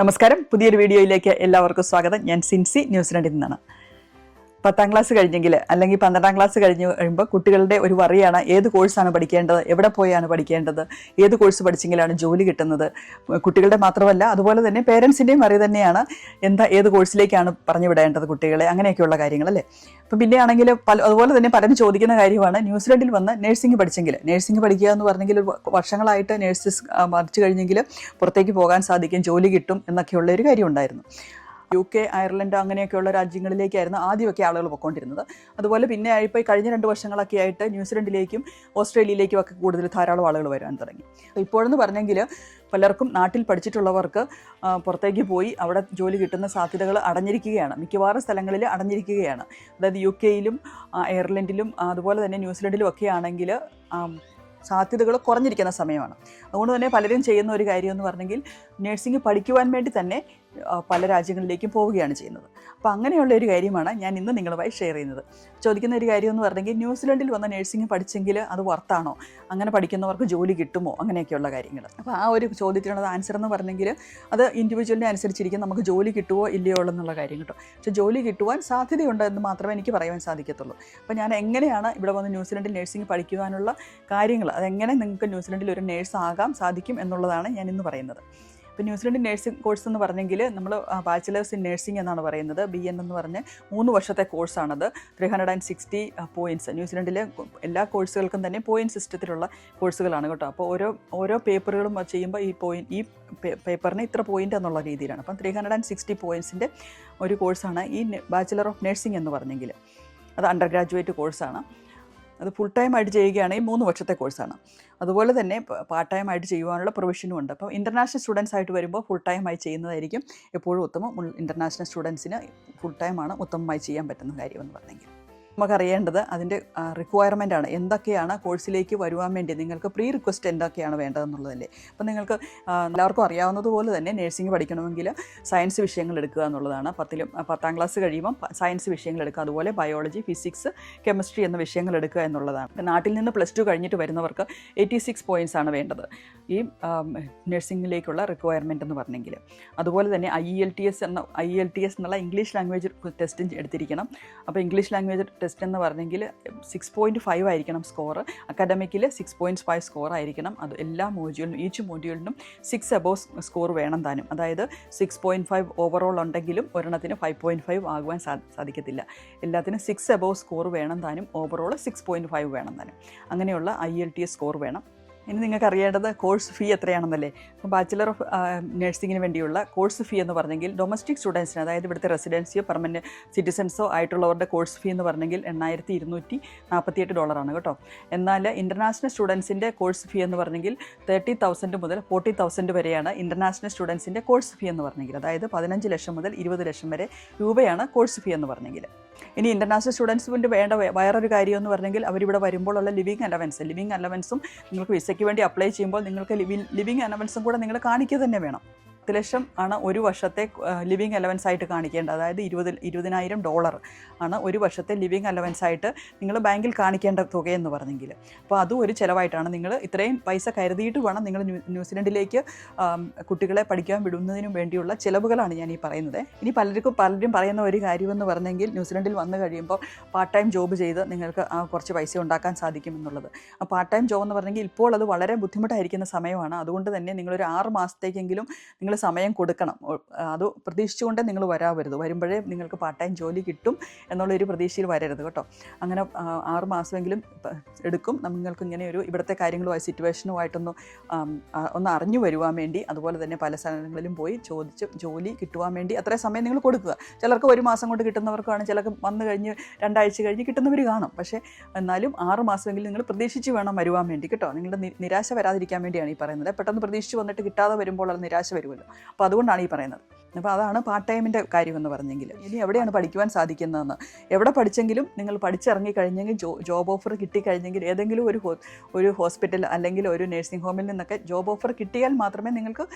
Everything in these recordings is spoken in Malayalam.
നമസ്കാരം, പുതിയൊരു വീഡിയോയിലേക്ക് എല്ലാവർക്കും സ്വാഗതം. ഞാൻ സിൻസി, ന്യൂസിലൻഡിൽ നിന്നാണ്. 10ാം ക്ലാസ് കഴിഞ്ഞെങ്കിൽ അല്ലെങ്കിൽ 12ാം ക്ലാസ് കഴിയുമ്പോൾ കുട്ടികളുടെ ഒരു വറിയാണ് ഏത് കോഴ്സാണ് പഠിക്കേണ്ടത്, എവിടെ പോയാണ് പഠിക്കേണ്ടത്, ഏത് കോഴ്സ് പഠിച്ചെങ്കിലാണ് ജോലി കിട്ടുന്നത്. കുട്ടികളുടെ മാത്രമല്ല, അതുപോലെ തന്നെ പേരൻസിൻ്റെയും വറി തന്നെയാണ് ഏത് കോഴ്സിലേക്കാണ് പറഞ്ഞു വിടേണ്ടത് കുട്ടികളെ, അങ്ങനെയൊക്കെയുള്ള കാര്യങ്ങൾ അല്ലേ. അപ്പം പിന്നെ ആണെങ്കിൽ അതുപോലെ തന്നെ പലരും ചോദിക്കുന്ന കാര്യമാണ്, ന്യൂസിലൻഡിൽ വന്ന് നഴ്സിംഗ് പഠിച്ചെങ്കിൽ, നഴ്സിംഗ് പഠിക്കുക എന്ന് പറഞ്ഞെങ്കിൽ വർഷങ്ങളായിട്ട് നഴ്സസ് പഠിച്ചു കഴിഞ്ഞെങ്കിൽ പുറത്തേക്ക് പോകാൻ സാധിക്കും, ജോലി കിട്ടും എന്നൊക്കെയുള്ള ഒരു കാര്യം ഉണ്ടായിരുന്നു. UK, അയർലൻഡ് അങ്ങനെയൊക്കെയുള്ള രാജ്യങ്ങളിലേക്കായിരുന്നു ആദ്യമൊക്കെ ആളുകൾ പൊയ്ക്കൊണ്ടിരുന്നത്. അതുപോലെ പിന്നെ ഇപ്പോൾ കഴിഞ്ഞ 2 വർഷങ്ങളൊക്കെ ആയിട്ട് ന്യൂസിലൻഡിലേക്കും ഓസ്ട്രേലിയയിലേക്കും ഒക്കെ കൂടുതൽ ധാരാളം ആളുകൾ വരാൻ തുടങ്ങി. ഇപ്പോഴെന്ന് പറഞ്ഞെങ്കിൽ പലർക്കും നാട്ടിൽ പഠിച്ചിട്ടുള്ളവർക്ക് പുറത്തേക്ക് പോയി അവിടെ ജോലി കിട്ടുന്ന സാധ്യതകൾ അടഞ്ഞിരിക്കുകയാണ്. മിക്കവാറും സ്ഥലങ്ങളിൽ അടഞ്ഞിരിക്കുകയാണ്. അതായത് UK യിലും അയർലൻഡിലും അതുപോലെ തന്നെ ന്യൂസിലൻഡിലും ഒക്കെ ആണെങ്കിൽ സാധ്യതകൾ കുറഞ്ഞിരിക്കുന്ന സമയമാണ്. അതുകൊണ്ട് തന്നെ പലരും ചെയ്യുന്ന ഒരു കാര്യം എന്ന് പറഞ്ഞെങ്കിൽ നഴ്സിംഗ് പഠിക്കുവാൻ വേണ്ടി തന്നെ പല രാജ്യങ്ങളിലേക്കും പോവുകയാണ് ചെയ്യുന്നത്. അപ്പോൾ അങ്ങനെയുള്ള ഒരു കാര്യമാണ് ഞാൻ ഇന്ന് നിങ്ങളുമായി ഷെയർ ചെയ്യുന്നത്. ചോദിക്കുന്ന ഒരു കാര്യം എന്ന് പറഞ്ഞെങ്കിൽ ന്യൂസിലൻഡിൽ വന്ന് നഴ്സിംഗ് പഠിച്ചെങ്കിൽ അത് വർത്താണോ, അങ്ങനെ പഠിക്കുന്നവർക്ക് ജോലി കിട്ടുമോ, അങ്ങനെയൊക്കെയുള്ള കാര്യങ്ങൾ. അപ്പോൾ ആ ഒരു ചോദ്യത്തിനുള്ള ആൻസർ എന്ന് പറഞ്ഞെങ്കിൽ അത് ഇൻഡിവിജ്വലിനെ അനുസരിച്ചിരിക്കും, നമുക്ക് ജോലി കിട്ടുമോ ഇല്ലയോ എന്നുള്ള കാര്യം കേട്ടോ. പക്ഷേ ജോലി കിട്ടുവാൻ സാധ്യതയുണ്ട് എന്ന് മാത്രമേ എനിക്ക് പറയാൻ സാധിക്കത്തുള്ളൂ. അപ്പോൾ ഞാൻ എങ്ങനെയാണ് ഇവിടെ വന്ന് ന്യൂസിലൻഡിൽ നഴ്സിംഗ് പഠിക്കുവാനുള്ള കാര്യങ്ങൾ, അതെങ്ങനെ നിങ്ങൾക്ക് ന്യൂസിലൻഡിൽ ഒരു നേഴ്സ് ആകാൻ സാധിക്കും എന്നുള്ളതാണ് ഞാൻ ഇന്ന് പറയുന്നത്. ഇപ്പോൾ ന്യൂസിലൻഡ് നഴ്സിംഗ് കോഴ്സ് എന്ന് പറഞ്ഞെങ്കിൽ നമ്മൾ ബാച്ചിലേഴ്സ് ഇൻ നഴ്സിംഗ് എന്നാണ് പറയുന്നത്. BN എന്ന് പറഞ്ഞ് 3 വർഷത്തെ കോഴ്സാണത്. 360 പോയിൻറ്റ്സ്. ന്യൂസിലൻഡിലെ എല്ലാ കോഴ്സുകൾക്കും തന്നെ പോയിൻറ്റ് സിസ്റ്റത്തിലുള്ള കോഴ്സുകളാണ് കേട്ടോ. അപ്പോൾ ഓരോ പേപ്പറുകളും ചെയ്യുമ്പോൾ ഈ പേപ്പറിന് ഇത്ര പോയിൻ്റ് എന്നുള്ള രീതിയിലാണ്. അപ്പം 360 പോയിൻറ്റ്സിൻ്റെ ഒരു കോഴ്സാണ് ഈ ബാച്ചിലർ ഓഫ് നഴ്സിംഗ് എന്ന് പറഞ്ഞെങ്കിൽ. അത് അണ്ടർ ഗ്രാജുവേറ്റ് കോഴ്സാണ്. അത് ഫുൾ ടൈം ആയിട്ട് ചെയ്യുകയാണെങ്കിൽ 3 വർഷത്തെ കോഴ്സാണ്. അതുപോലെ തന്നെ പാർട്ട് ടൈം ആയിട്ട് ചെയ്യുവാനുള്ള പ്രൊവിഷനും ഉണ്ട്. അപ്പോൾ ഇൻ്റർനാഷണൽ സ്റ്റുഡൻസ് ആയിട്ട് വരുമ്പോൾ ഫുൾ ടൈം ആയി ചെയ്യുന്നതായിരിക്കും എപ്പോഴും ഉത്തമം. ഇൻ്റർനാഷണൽ സ്റ്റുഡൻസിന് ഫുൾ ടൈമാണ് ഉത്തമമായി ചെയ്യാൻ പറ്റുന്ന കാര്യമെന്ന് പറഞ്ഞെങ്കിൽ. നമുക്കറിയേണ്ടത് അതിൻ്റെ റിക്വയർമെൻ്റ് ആണ്. എന്തൊക്കെയാണ് കോഴ്സിലേക്ക് വരുവാൻ വേണ്ടി നിങ്ങൾക്ക് പ്രീ റിക്വസ്റ്റ് എന്തൊക്കെയാണ് വേണ്ടതെന്നുള്ളതല്ലേ. അപ്പോൾ നിങ്ങൾക്ക് എല്ലാവർക്കും അറിയാവുന്നതുപോലെ തന്നെ നഴ്സിംഗ് പഠിക്കണമെങ്കിൽ സയൻസ് വിഷയങ്ങൾ എടുക്കുക എന്നുള്ളതാണ്. 10ാം ക്ലാസ് കഴിയുമ്പം സയൻസ് വിഷയങ്ങൾ എടുക്കുക. അതുപോലെ ബയോളജി, ഫിസിക്സ്, കെമിസ്ട്രി എന്ന വിഷയങ്ങൾ എടുക്കുക എന്നുള്ളതാണ്. നാട്ടിൽ നിന്ന് +2 കഴിഞ്ഞിട്ട് വരുന്നവർക്ക് 86 പോയിൻറ്റ്സ് ആണ് വേണ്ടത് ഈ നഴ്സിംഗിലേക്കുള്ള റിക്വയർമെൻ്റ് എന്ന് പറഞ്ഞെങ്കിൽ. അതുപോലെ തന്നെ IELTS എന്നുള്ള ഇംഗ്ലീഷ് ലാംഗ്വേജ് ടെസ്റ്റും എടുത്തിരിക്കണം. അപ്പോൾ ഇംഗ്ലീഷ് ലാംഗ്വേജ് ടെസ്റ്റ് എന്ന് പറഞ്ഞെങ്കിൽ 6.5 ആയിരിക്കണം സ്കോർ. അക്കാഡമിക്കിൽ 6.5 സ്കോർ ആയിരിക്കണം. അത് എല്ലാ ഈച്ച് മോഡ്യൂളിനും 6 അബോവ് സ്കോർ വേണം താനും. അതായത് 6.5 ഓവറോൾ ഉണ്ടെങ്കിലും ഒരെണ്ണത്തിന് 5.5 ആകുവാൻ സാധിക്കത്തില്ല. എല്ലാത്തിനും 6 അബോവ് സ്കോർ വേണം താനും. ഓവറോൾ 6.5 വേണം താനും. അങ്ങനെയുള്ള IELTS സ്കോർ വേണം. ഇനി നിങ്ങൾക്ക് അറിയേണ്ടത് കോഴ്സ് ഫീ എത്രയാണെന്നല്ലേ. അപ്പോൾ ബാച്ചിലർ ഓഫ് നഴ്സിംഗിന് വേണ്ടിയുള്ള കോഴ്സ് ഫീ എന്ന് പറഞ്ഞെങ്കിൽ ഡൊമസ്റ്റിക് സ്റ്റുഡൻസിന്, അതായത് ഇവിടുത്തെ റെസിഡൻസിയോ പെർമനൻറ്റ് സിറ്റിസൺസോ ആയിട്ടുള്ളവരുടെ കോഴ്സ് ഫീ എന്ന് പറഞ്ഞെങ്കിൽ $8,248 കേട്ടോ. എന്നാൽ ഇൻ്റർനാഷണൽ സ്റ്റുഡൻസിൻ്റെ കോഴ്സ് ഫീ എന്ന് പറഞ്ഞെങ്കിൽ 30,000 മുതൽ 40,000 വരെയാണ് ഇൻ്റർനാഷണൽ സ്റ്റുഡൻസിൻ്റെ കോഴ്സ് ഫീ എന്ന് പറഞ്ഞെങ്കിൽ. അതായത് 15 ലക്ഷം മുതൽ 20 ലക്ഷം വരെ രൂപയാണ് കോഴ്സ് ഫീ എന്ന് പറഞ്ഞെങ്കിൽ. ഇനി ഇൻ്റർനാഷണൽ സ്റ്റുഡൻസിന് വേണ്ട വേറൊരു കാര്യം എന്ന് പറഞ്ഞെങ്കിൽ അവരിവിടെ വരുമ്പോഴുള്ള ലിവിങ് അലവൻസും നിങ്ങൾക്ക് വിസയ്ക്ക് വേണ്ടി അപ്ലൈ ചെയ്യുമ്പോൾ നിങ്ങൾക്ക് ലിവിങ് അലവൻസും കൂടെ നിങ്ങൾ കാണിക്കുക തന്നെ വേണം. 10 ലക്ഷം ആണ് ഒരു വർഷത്തെ ലിവിങ് അലവൻസ് ആയിട്ട് കാണിക്കേണ്ടത്. അതായത് $20,000 ആണ് ഒരു വർഷത്തെ ലിവിങ് അലവൻസ് ആയിട്ട് നിങ്ങൾ ബാങ്കിൽ കാണിക്കേണ്ട തുകയെന്ന് പറഞ്ഞെങ്കിൽ. അപ്പോൾ അതും ഒരു ചിലവായിട്ടാണ്. നിങ്ങൾ ഇത്രയും പൈസ കരുതിയിട്ട് വേണം നിങ്ങൾ ന്യൂസിലൻഡിലേക്ക് കുട്ടികളെ പഠിക്കാൻ വിടുന്നതിനും വേണ്ടിയുള്ള ചിലവുകളാണ് ഞാൻ ഈ പറയുന്നത്. ഇനി പലരും പറയുന്ന ഒരു കാര്യമെന്ന് പറഞ്ഞെങ്കിൽ ന്യൂസിലൻഡിൽ വന്നു കഴിയുമ്പോൾ പാർട്ട് ടൈം ജോബ് ചെയ്ത് നിങ്ങൾക്ക് കുറച്ച് പൈസ ഉണ്ടാക്കാൻ സാധിക്കും എന്നുള്ളത്. ആ പാർട്ട് ടൈം ജോബ് എന്ന് പറഞ്ഞെങ്കിൽ ഇപ്പോൾ അത് വളരെ ബുദ്ധിമുട്ടായിരിക്കുന്ന സമയമാണ്. അതുകൊണ്ട് തന്നെ നിങ്ങളൊരു 6 മാസത്തേക്കെങ്കിലും നിങ്ങൾ സമയം കൊടുക്കണം. അത് പ്രതീക്ഷിച്ചുകൊണ്ട് നിങ്ങൾ വരാവരുത്. വരുമ്പോഴേ നിങ്ങൾക്ക് പാർട്ട് ടൈം ജോലി കിട്ടും എന്നുള്ളൊരു പ്രതീക്ഷയിൽ വരരുത് കേട്ടോ. അങ്ങനെ 6 മാസമെങ്കിലും എടുക്കും. നിങ്ങൾക്ക് ഇങ്ങനെ ഇവിടുത്തെ കാര്യങ്ങളുമായി സിറ്റുവേഷനുമായിട്ടൊന്ന് അറിഞ്ഞു വരുവാൻ വേണ്ടി, അതുപോലെ തന്നെ പല സ്ഥലങ്ങളിലും പോയി ചോദിച്ച് ജോലി കിട്ടുവാൻ വേണ്ടി അത്രയും സമയം നിങ്ങൾ കൊടുക്കുക. ചിലർക്ക് 1 മാസം കൊണ്ട് കിട്ടുന്നവർക്കാണ്, ചിലർക്ക് വന്നു കഴിഞ്ഞ് 2 ആഴ്ച കഴിഞ്ഞ് കിട്ടുന്നവർ കാണും. പക്ഷേ എന്നാലും 6 മാസമെങ്കിലും നിങ്ങൾ പ്രതീക്ഷിച്ച് വേണം വരുവാൻ വേണ്ടി കേട്ടോ. നിങ്ങളുടെ നിരാശ വരാതിരിക്കാൻ വേണ്ടിയാണ് ഈ പറയുന്നത്. പെട്ടെന്ന് പ്രതീക്ഷിച്ച് വന്നിട്ട് കിട്ടാതെ വരുമ്പോൾ അത് നിരാശ വരുമല്ലോ. അപ്പോൾ അതുകൊണ്ടാണ് ഈ പറയുന്നത്. അപ്പോൾ അതാണ് പാർട്ട് ടൈമിൻ്റെ കാര്യമെന്ന് പറഞ്ഞെങ്കിൽ. ഇനി എവിടെയാണ് പഠിക്കുവാൻ സാധിക്കുന്നതെന്ന്, എവിടെ പഠിച്ചെങ്കിലും നിങ്ങൾ പഠിച്ചിറങ്ങി കഴിഞ്ഞെങ്കിൽ ജോബ് ഓഫർ കിട്ടിക്കഴിഞ്ഞെങ്കിൽ ഏതെങ്കിലും ഒരു ഹോസ്പിറ്റൽ അല്ലെങ്കിൽ ഒരു നഴ്സിംഗ് ഹോമിൽ നിന്നൊക്കെ ജോബ് ഓഫർ കിട്ടിയാൽ മാത്രമേ നിങ്ങൾക്ക്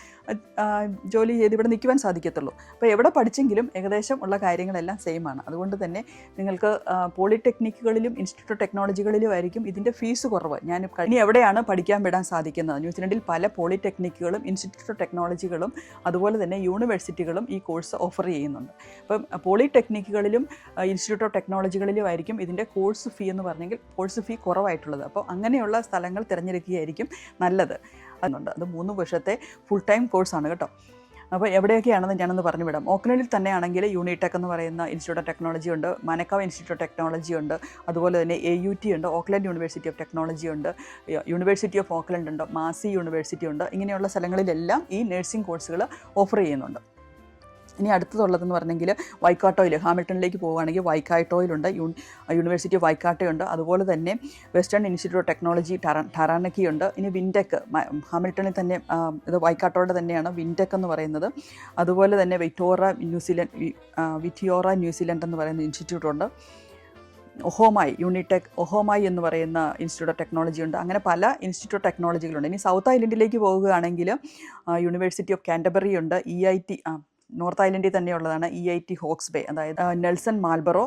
ജോലി ചെയ്ത് ഇവിടെ നിൽക്കുവാൻ സാധിക്കത്തുള്ളൂ. അപ്പോൾ എവിടെ പഠിച്ചെങ്കിലും ഏകദേശം ഉള്ള കാര്യങ്ങളെല്ലാം സെയിം ആണ്. അതുകൊണ്ട് തന്നെ നിങ്ങൾക്ക് പോളിടെക്നിക്കുകളിലും ഇൻസ്റ്റിറ്റ്യൂട്ട് ഓഫ് ടെക്നോളജികളിലും ആയിരിക്കും ഇതിൻ്റെ ഫീസ് കുറവ്. ഇനി എവിടെയാണ് പഠിക്കാൻ വിടാൻ സാധിക്കുന്നത്? ന്യൂസിലൻഡിൽ പല പോളിടെക്നിക്കുകളും ഇൻസ്റ്റിറ്റ്യൂട്ട് ഓഫ് ടെക്നോളജികളും അതുപോലെ തന്നെ യൂണിവേഴ്സിറ്റികളും ഈ കോഴ്സ് ഓഫർ ചെയ്യുന്നുണ്ട്. അപ്പം പോളിടെക്നിക്കുകളിലും ഇൻസ്റ്റിറ്റ്യൂട്ട് ഓഫ് ടെക്നോളജികളിലും ആയിരിക്കും ഇതിൻ്റെ കോഴ്സ് ഫീ എന്ന് പറഞ്ഞെങ്കിൽ കോഴ്സ് ഫീ കുറവായിട്ടുള്ളത്. അപ്പോൾ അങ്ങനെയുള്ള സ്ഥലങ്ങൾ തിരഞ്ഞെടുക്കുകയായിരിക്കും നല്ലത്. അതുണ്ട്, അത് 3 വർഷത്തെ ഫുൾ ടൈം കോഴ്സാണ് കേട്ടോ. അപ്പോൾ എവിടെയൊക്കെയാണെന്ന് ഞാനൊന്ന് പറഞ്ഞു വിടാം. ഓക്ലൻഡിൽ തന്നെയാണെങ്കിൽ യൂണിടെക് എന്ന് പറയുന്ന ഇൻസ്റ്റിറ്റ്യൂട്ട് ഓഫ് ടെക്നോളജി ഉണ്ട്, മനക്കാവ് ഇൻസ്റ്റിറ്റ്യൂട്ട് ഓഫ് ടെക്നോളജി ഉണ്ട്, അതുപോലെ തന്നെ AUT ഉണ്ട്, ഓക്ലൻഡ് യൂണിവേഴ്സിറ്റി ഓഫ് ടെക്നോളജി ഉണ്ട്, യൂണിവേഴ്സിറ്റി ഓഫ് ഓക്ലൻഡ് ഉണ്ട്, മാസി യൂണിവേഴ്സിറ്റി ഉണ്ട്. ഇങ്ങനെയുള്ള സ്ഥലങ്ങളിലെല്ലാം ഈ നഴ്സിംഗ് കോഴ്സുകൾ ഓഫർ ചെയ്യുന്നുണ്ട്. ഇനി അടുത്തതുള്ളതെന്ന് പറഞ്ഞെങ്കിൽ വൈക്കാട്ടോയിൽ, ഹാമിൽട്ടണിലേക്ക് പോവുകയാണെങ്കിൽ വൈക്കാട്ടോയിലുണ്ട്, യൂണിവേഴ്സിറ്റി ഓഫ് വൈക്കാട്ടയുണ്ട്, അതുപോലെ തന്നെ വെസ്റ്റേൺ ഇൻസ്റ്റിറ്റ്യൂട്ട് ഓഫ് ടെക്നോളജി ടറാനക്കിയുണ്ട്. ഇനി വിൻടെക്, ഹാമിൽട്ടണിൽ തന്നെ, ഇത് വൈക്കാട്ടോയുടെ തന്നെയാണ് വിൻടെക് എന്ന് പറയുന്നത്. അതുപോലെ തന്നെ വിറ്റിയോറ ന്യൂസിലൻഡ് എന്ന് പറയുന്ന ഇൻസ്റ്റിറ്റ്യൂട്ട് ഉണ്ട്. ഒഹോമായി എന്ന് പറയുന്ന ഇൻസ്റ്റിറ്റ്യൂട്ട് ഓഫ് ടെക്നോളജി ഉണ്ട്. അങ്ങനെ പല ഇൻസ്റ്റിറ്റ്യൂട്ട് ഓഫ് ടെക്നോളജികളുണ്ട്. ഇനി സൗത്ത് ഐലൻഡിലേക്ക് പോവുകയാണെങ്കിൽ യൂണിവേഴ്സിറ്റി ഓഫ് കാൻറ്റർബറി ഉണ്ട്, EIT നോർത്ത് ഐലൻഡിൽ തന്നെയുള്ളതാണ് EIT ഹോക്സ് ബേ, അതായത് Nelson Marlborough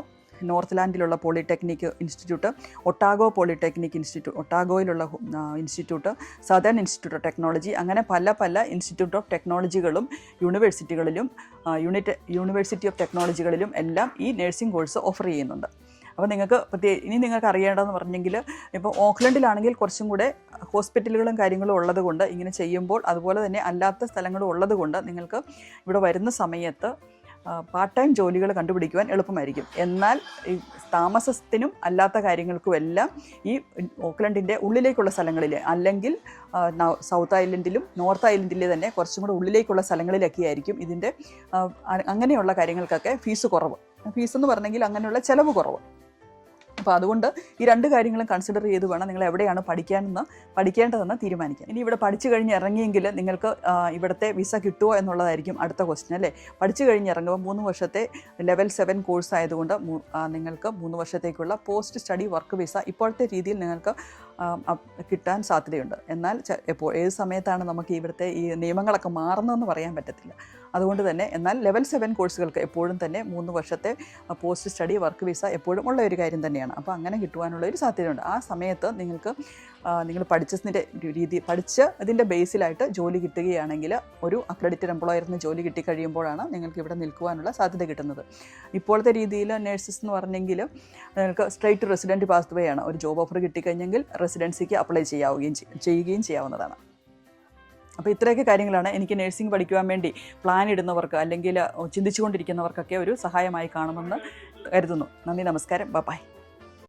North Polytechnic Institute, Otago Polytechnic Institute, ഒട്ടാഗോയിലുള്ള institute, Southern Institute of Technology. അങ്ങനെ പല ഇൻസ്റ്റിറ്റ്യൂട്ട് ഓഫ് ടെക്നോളജികളും യൂണിവേഴ്സിറ്റികളിലും യൂണിവേഴ്സിറ്റി ഓഫ് ടെക്നോളജികളിലും എല്ലാം ഈ നഴ്സിംഗ് കോഴ്സ് ഓഫർ ചെയ്യുന്നുണ്ട്. അപ്പോൾ ഇനി നിങ്ങൾക്ക് അറിയേണ്ടതെന്ന് പറഞ്ഞെങ്കിൽ, ഇപ്പോൾ ഓക്ലൻഡിലാണെങ്കിൽ കുറച്ചും കൂടെ ഹോസ്പിറ്റലുകളും കാര്യങ്ങളും ഉള്ളത് കൊണ്ട് ഇങ്ങനെ ചെയ്യുമ്പോൾ, അതുപോലെ തന്നെ അല്ലാത്ത സ്ഥലങ്ങളും ഉള്ളത് കൊണ്ട് നിങ്ങൾക്ക് ഇവിടെ വരുന്ന സമയത്ത് പാർട്ട് ടൈം ജോലികൾ കണ്ടുപിടിക്കുവാൻ എളുപ്പമായിരിക്കും. എന്നാൽ ഈ താമസത്തിനും അല്ലാത്ത കാര്യങ്ങൾക്കുമെല്ലാം ഈ ഓക്ലൻഡിൻ്റെ ഉള്ളിലേക്കുള്ള സ്ഥലങ്ങളിൽ, അല്ലെങ്കിൽ സൗത്ത് ഐലൻഡിലും നോർത്ത് ഐലൻഡിലെ തന്നെ കുറച്ചും കൂടെ ഉള്ളിലേക്കുള്ള സ്ഥലങ്ങളിലൊക്കെ ആയിരിക്കും ഇതിൻ്റെ അങ്ങനെയുള്ള കാര്യങ്ങൾക്കൊക്കെ ഫീസ് എന്ന് പറഞ്ഞെങ്കിൽ അങ്ങനെയുള്ള ചിലവ് കുറവ്. അപ്പോൾ അതുകൊണ്ട് ഈ 2 കാര്യങ്ങളും കൺസിഡർ ചെയ്ത് വേണം നിങ്ങൾ എവിടെയാണ് പഠിക്കേണ്ടതെന്ന് തീരുമാനിക്കാൻ. ഇനി ഇവിടെ പഠിച്ചു കഴിഞ്ഞ് ഇറങ്ങിയെങ്കിൽ നിങ്ങൾക്ക് ഇവിടുത്തെ വിസ കിട്ടുമോ എന്നുള്ളതായിരിക്കും അടുത്ത ക്വസ്റ്റ്യൻ അല്ലേ. പഠിച്ചു കഴിഞ്ഞ് ഇറങ്ങുമ്പോൾ 3 വർഷത്തെ ലെവൽ 7 കോഴ്സ് ആയതുകൊണ്ട് നിങ്ങൾക്ക് 3 വർഷത്തേക്കുള്ള പോസ്റ്റ് സ്റ്റഡി വർക്ക് വിസ ഇപ്പോഴത്തെ രീതിയിൽ നിങ്ങൾക്ക് കിട്ടാൻ സാധ്യതയുണ്ട്. എന്നാൽ ഏത് സമയത്താണ് നമുക്ക് ഇവിടുത്തെ ഈ നിയമങ്ങളൊക്കെ മാറുന്നതെന്ന് പറയാൻ പറ്റത്തില്ല. അതുകൊണ്ട് തന്നെ എന്നാൽ ലെവൽ 7 കോഴ്സുകൾക്ക് എപ്പോഴും തന്നെ 3 വർഷത്തെ പോസ്റ്റ് സ്റ്റഡി വർക്ക് വിസ എപ്പോഴും ഉള്ള ഒരു കാര്യം തന്നെയാണ്. അപ്പോൾ അങ്ങനെ കിട്ടുവാനുള്ള ഒരു സാധ്യതയുണ്ട്. ആ സമയത്ത് നിങ്ങൾ പഠിച്ച് അതിൻ്റെ ബേസിലായിട്ട് ജോലി കിട്ടുകയാണെങ്കിൽ, ഒരു അക്രഡിറ്റഡ് എംപ്ലോയറിന് ജോലി കിട്ടിക്കഴിയുമ്പോഴാണ് നിങ്ങൾക്ക് ഇവിടെ നിൽക്കുവാനുള്ള സാധ്യത കിട്ടുന്നത്. ഇപ്പോഴത്തെ രീതിയിൽ നഴ്സസ് എന്ന് പറഞ്ഞെങ്കിൽ നിങ്ങൾക്ക് സ്ട്രൈറ്റ് റെസിഡൻറ്റ് പാസ്വേ ആണ്. ഒരു ജോബ് ഓഫർ കിട്ടിക്കഴിഞ്ഞെങ്കിൽ റെസിഡൻസിക്ക് അപ്ലൈ ചെയ്യുകയും ചെയ്യാവുന്നതാണ്. അപ്പോൾ ഇത്രയൊക്കെ കാര്യങ്ങളാണ് എനിക്ക് നഴ്സിംഗ് പഠിക്കുവാൻ വേണ്ടി പ്ലാൻ ഇടുന്നവർക്ക് അല്ലെങ്കിൽ ചിന്തിച്ചുകൊണ്ടിരിക്കുന്നവർക്കൊക്കെ ഒരു സഹായമായി കാണുമെന്ന് കരുതുന്നു. നന്ദി, നമസ്കാരം, ബൈ.